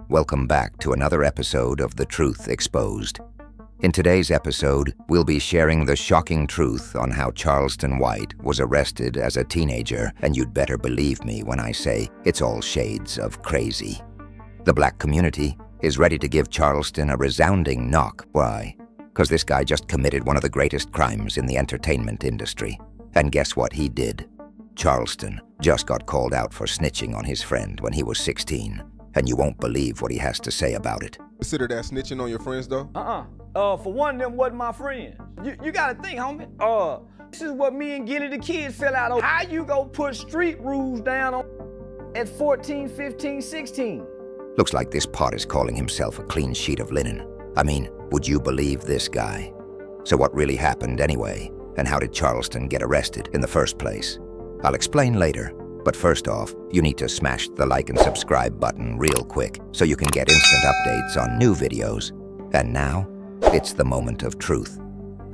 Welcome back to another episode of The Truth Exposed. In today's episode, we'll be sharing the shocking truth on how Charlston White was arrested as a teenager, and you'd better believe me when I say it's all shades of crazy. The black community is ready to give Charlston a resounding knock. Why? Because this guy just committed one of the greatest crimes in the entertainment industry. And guess what he did? Charlston just got called out for snitching on his friend when he was 16. And you won't believe what he has to say about it. Consider that snitching on your friends, though? For one, them wasn't my friends. You gotta think, homie. This is what me and Gilly the kids fell out on. How you go put street rules down on at 14, 15, 16? Looks like this pot is calling himself a clean sheet of linen. I mean, would you believe this guy? So what really happened anyway? And how did Charlston get arrested in the first place? I'll explain later. But first off, you need to smash the like and subscribe button real quick so you can get instant updates on new videos. And now, it's the moment of truth.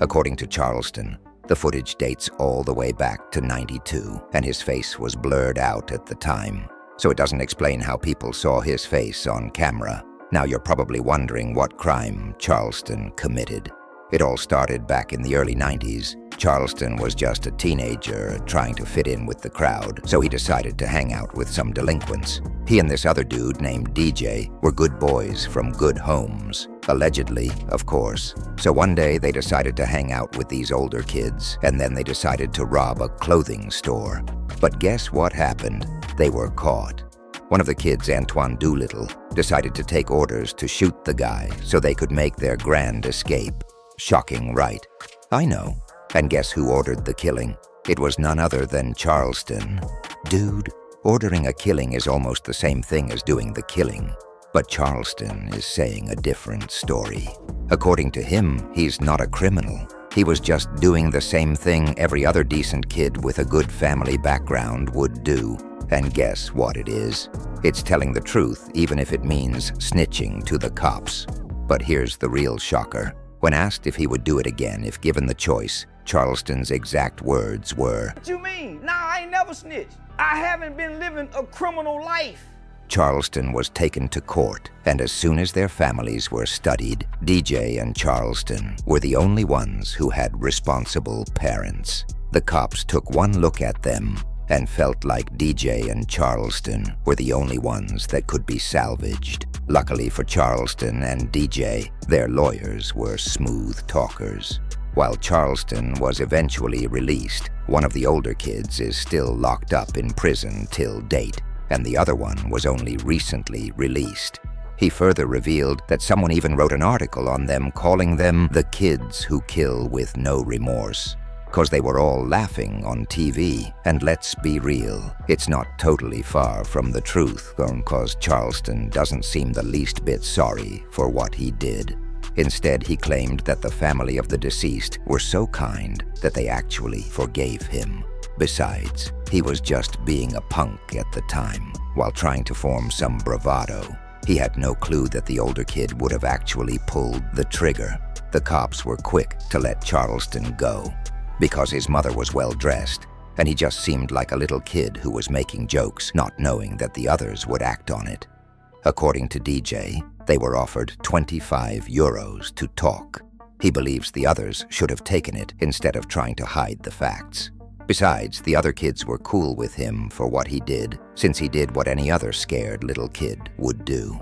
According to Charlston, the footage dates all the way back to '92, and his face was blurred out at the time. So it doesn't explain how people saw his face on camera. Now you're probably wondering what crime Charlston committed. It all started back in the early '90s. Charlston was just a teenager trying to fit in with the crowd, so he decided to hang out with some delinquents. He and this other dude named DJ were good boys from good homes. Allegedly, of course. So one day they decided to hang out with these older kids, and then they decided to rob a clothing store. But guess what happened? They were caught. One of the kids, Antoine Doolittle, decided to take orders to shoot the guy so they could make their grand escape. Shocking, right? I know. And guess who ordered the killing? It was none other than Charlston. Dude, ordering a killing is almost the same thing as doing the killing. But Charlston is saying a different story. According to him, he's not a criminal. He was just doing the same thing every other decent kid with a good family background would do. And guess what it is? It's telling the truth, even if it means snitching to the cops. But here's the real shocker. When asked if he would do it again if given the choice, Charlston's exact words were, What you mean? Nah, I ain't never snitched. I haven't been living a criminal life. Charlston was taken to court, and as soon as their families were studied, DJ and Charlston were the only ones who had responsible parents. The cops took one look at them and felt like DJ and Charlston were the only ones that could be salvaged. Luckily for Charlston and DJ, their lawyers were smooth talkers. While Charlston was eventually released, one of the older kids is still locked up in prison till date, and the other one was only recently released. He further revealed that someone even wrote an article on them calling them the kids who kill with no remorse. 'Cause they were all laughing on TV. And let's be real, it's not totally far from the truth, 'cause Charlston doesn't seem the least bit sorry for what he did. Instead, he claimed that the family of the deceased were so kind that they actually forgave him. Besides, he was just being a punk at the time, while trying to form some bravado. He had no clue that the older kid would have actually pulled the trigger. The cops were quick to let Charlston go, because his mother was well-dressed, and he just seemed like a little kid who was making jokes, not knowing that the others would act on it. According to DJ, they were offered 25 euros to talk. He believes the others should have taken it instead of trying to hide the facts. Besides, the other kids were cool with him for what he did, since he did what any other scared little kid would do.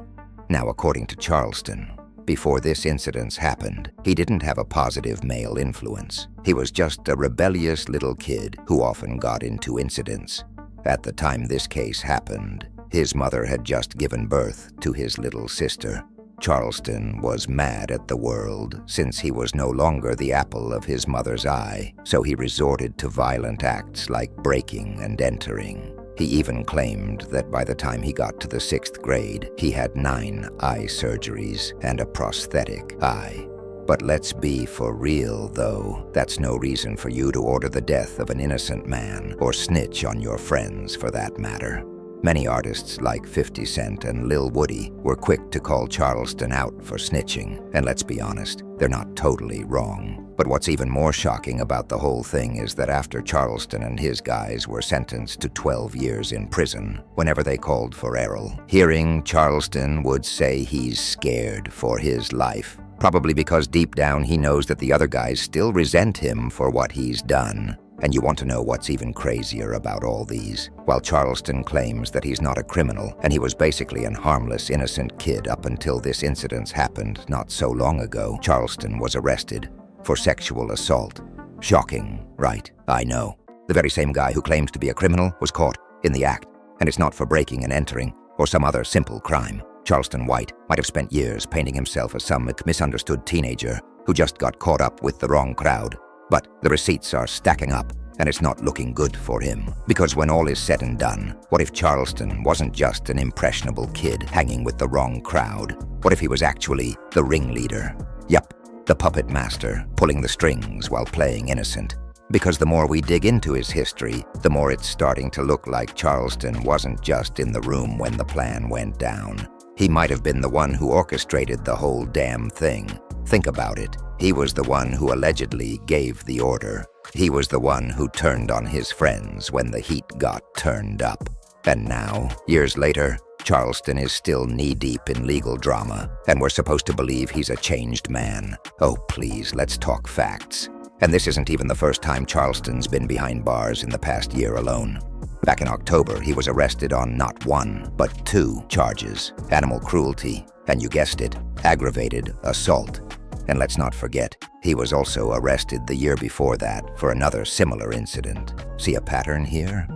Now, according to Charlston, before this incident happened, he didn't have a positive male influence. He was just a rebellious little kid who often got into incidents. At the time this case happened, his mother had just given birth to his little sister. Charlston was mad at the world since he was no longer the apple of his mother's eye, so he resorted to violent acts like breaking and entering. He even claimed that by the time he got to the 6th grade, he had 9 eye surgeries and a prosthetic eye. But let's be for real, though. That's no reason for you to order the death of an innocent man or snitch on your friends for that matter. Many artists like 50 Cent and Lil Woody were quick to call Charlston out for snitching, and let's be honest, they're not totally wrong. But what's even more shocking about the whole thing is that after Charlston and his guys were sentenced to 12 years in prison, whenever they called for Errol, hearing Charlston would say he's scared for his life. Probably because deep down he knows that the other guys still resent him for what he's done. And you want to know what's even crazier about all these? While Charlston claims that he's not a criminal and he was basically an harmless, innocent kid up until this incident happened not so long ago, Charlston was arrested for sexual assault. Shocking, right? I know. The very same guy who claimed to be a criminal was caught in the act, and it's not for breaking and entering or some other simple crime. Charlston White might have spent years painting himself as some misunderstood teenager who just got caught up with the wrong crowd. But the receipts are stacking up, and it's not looking good for him. Because when all is said and done, what if Charlston wasn't just an impressionable kid hanging with the wrong crowd? What if he was actually the ringleader? Yup, the puppet master, pulling the strings while playing innocent. Because the more we dig into his history, the more it's starting to look like Charlston wasn't just in the room when the plan went down. He might have been the one who orchestrated the whole damn thing. Think about it. He was the one who allegedly gave the order. He was the one who turned on his friends when the heat got turned up. And now, years later, Charlston is still knee-deep in legal drama, and we're supposed to believe he's a changed man. Oh, please, let's talk facts. And this isn't even the first time Charlston's been behind bars in the past year alone. Back in October, he was arrested on not one, but 2 charges: animal cruelty, and you guessed it, aggravated assault. And let's not forget, he was also arrested the year before that for another similar incident. See a pattern here?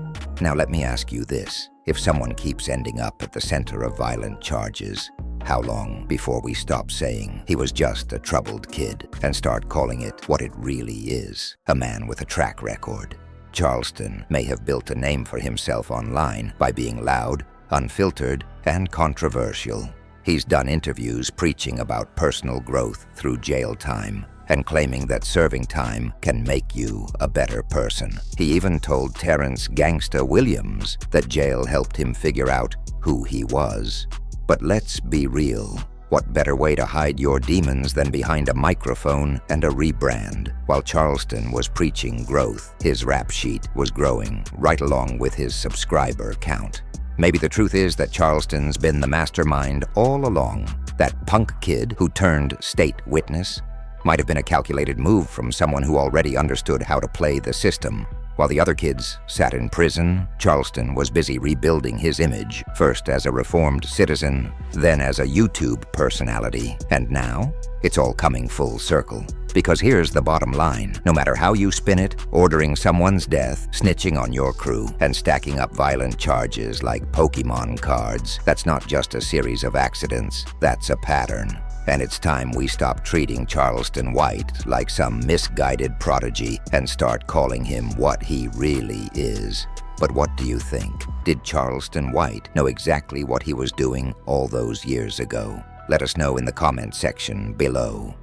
Now let me ask you this. If someone keeps ending up at the center of violent charges, how long before we stop saying he was just a troubled kid and start calling it what it really is, a man with a track record? Charlston may have built a name for himself online by being loud, unfiltered, and controversial. He's done interviews preaching about personal growth through jail time and claiming that serving time can make you a better person. He even told Terrence "Gangsta" Williams that jail helped him figure out who he was. But let's be real. What better way to hide your demons than behind a microphone and a rebrand? While Charlston was preaching growth, his rap sheet was growing right along with his subscriber count. Maybe the truth is that Charlston's been the mastermind all along. That punk kid who turned state witness might have been a calculated move from someone who already understood how to play the system. While the other kids sat in prison, Charlston was busy rebuilding his image, first as a reformed citizen, then as a YouTube personality, and now it's all coming full circle. Because here's the bottom line. No matter how you spin it, ordering someone's death, snitching on your crew, and stacking up violent charges like Pokemon cards, that's not just a series of accidents, that's a pattern. And it's time we stop treating Charlston White like some misguided prodigy and start calling him what he really is. But what do you think? Did Charlston White know exactly what he was doing all those years ago? Let us know in the comment section below.